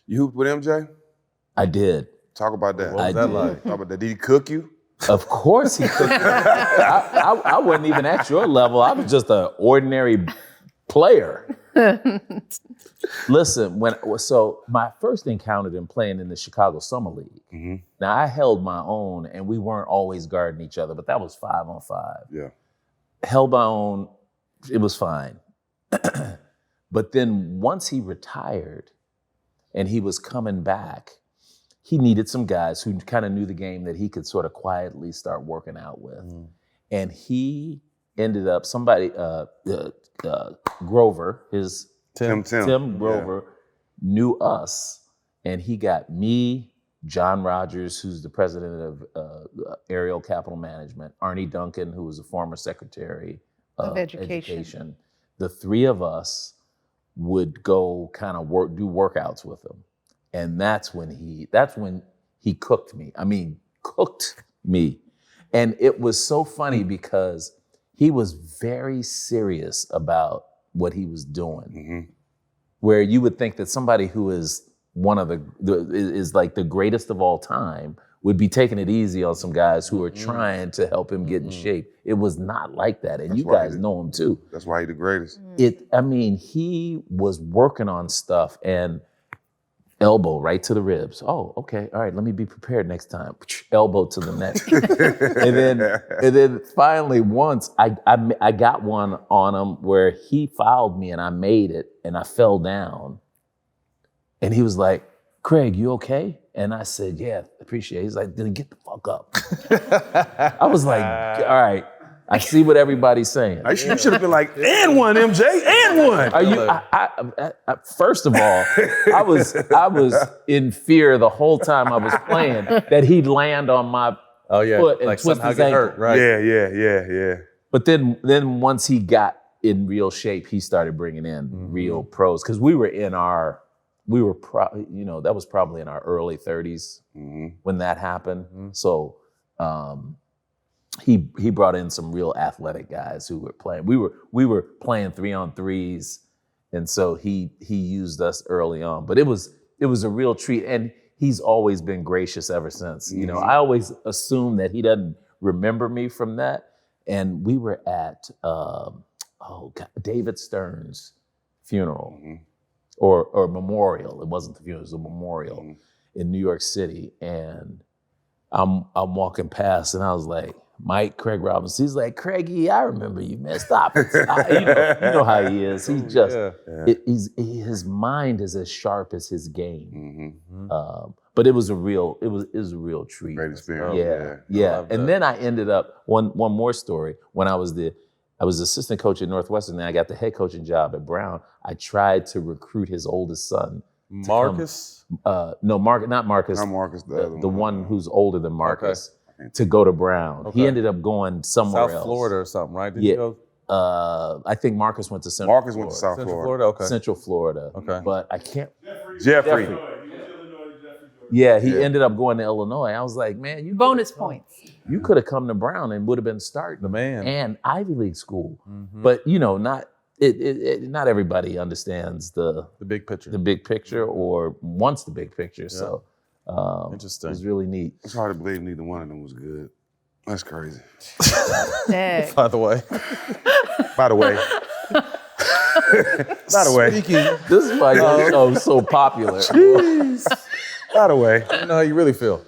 You hooped with MJ? I did. Talk about that. What was that like? Talk about that. Did he cook you? Of course he could. I wasn't even at your level. I was just an ordinary player. Listen, so my first encounter him playing in the Chicago Summer League. Mm-hmm. Now I held my own, and we weren't always guarding each other, but that was 5-on-5. Yeah. Held my own, it was fine. But then once he retired and he was coming back, he needed some guys who kind of knew the game that he could sort of quietly start working out with. Mm. And he ended up, Grover, Tim Grover, knew us, and he got me, John Rogers, who's the president of Aerial Capital Management, Arnie Duncan, who was a former secretary of education. The three of us would go kind of do workouts with him. And that's when he cooked me. I mean, cooked me. And it was so funny because he was very serious about what he was doing. Mm-hmm. Where you would think that somebody who is one of is like the greatest of all time would be taking it easy on some guys who are trying to help him get in shape. It was not like that. And you guys know him too. That's why he's the greatest. He was working on stuff and elbow right to the ribs. Oh, okay. All right. Let me be prepared next time. Elbow to the neck. and then finally once I got one on him where he fouled me and I made it and I fell down. And he was like, Craig, you okay? And I said, yeah, appreciate it. He's like, then get the fuck up. I was like, all right. I see what everybody's saying. You should have been like, and one, MJ, and one. I first of all, I was in fear the whole time I was playing that he'd land on my foot and like twist somehow his get ankle. hurt, right? Yeah. But then once he got in real shape, he started bringing in real pros because we were that was probably in our early 30s when that happened. Mm-hmm. So. He brought in some real athletic guys who were playing. We were playing 3-on-3s, and so he used us early on. But it was a real treat, and he's always been gracious ever since. Mm-hmm. You know, I always assume that he doesn't remember me from that. And we were at David Stern's funeral or memorial. It wasn't the funeral; it was a memorial in New York City, and I'm walking past, and I was like, Mike, Craig Robinson. He's like, Craigie, I remember you, man. Stop it. You know how he is. He's just, his mind is as sharp as his game. Mm-hmm. But it was a real treat. Great experience. Yeah. And then I ended up, one more story, when I was assistant coach at Northwestern, and I got the head coaching job at Brown. I tried to recruit his oldest son. Marcus? No, not Marcus. Not Marcus, the one who's older than Marcus. Okay. To go to Brown. Okay. He ended up going somewhere else. South Florida or something, right? Did you go? I think Marcus went to Central Florida. Went to South Florida. Okay. Central Florida. Okay. But I can't. Jeffrey. Yeah, he ended up going to Illinois. I was like, man, bonus points. You could have come to Brown and would have been starting. The man. And Ivy League school. Mm-hmm. But not everybody understands the big picture. The big picture or wants the big picture. Yeah. So interesting. It was really neat. It's hard to believe neither one of them was good. That's crazy. By the way. This is why you're so popular. Jeez. By the way. I know how you really feel.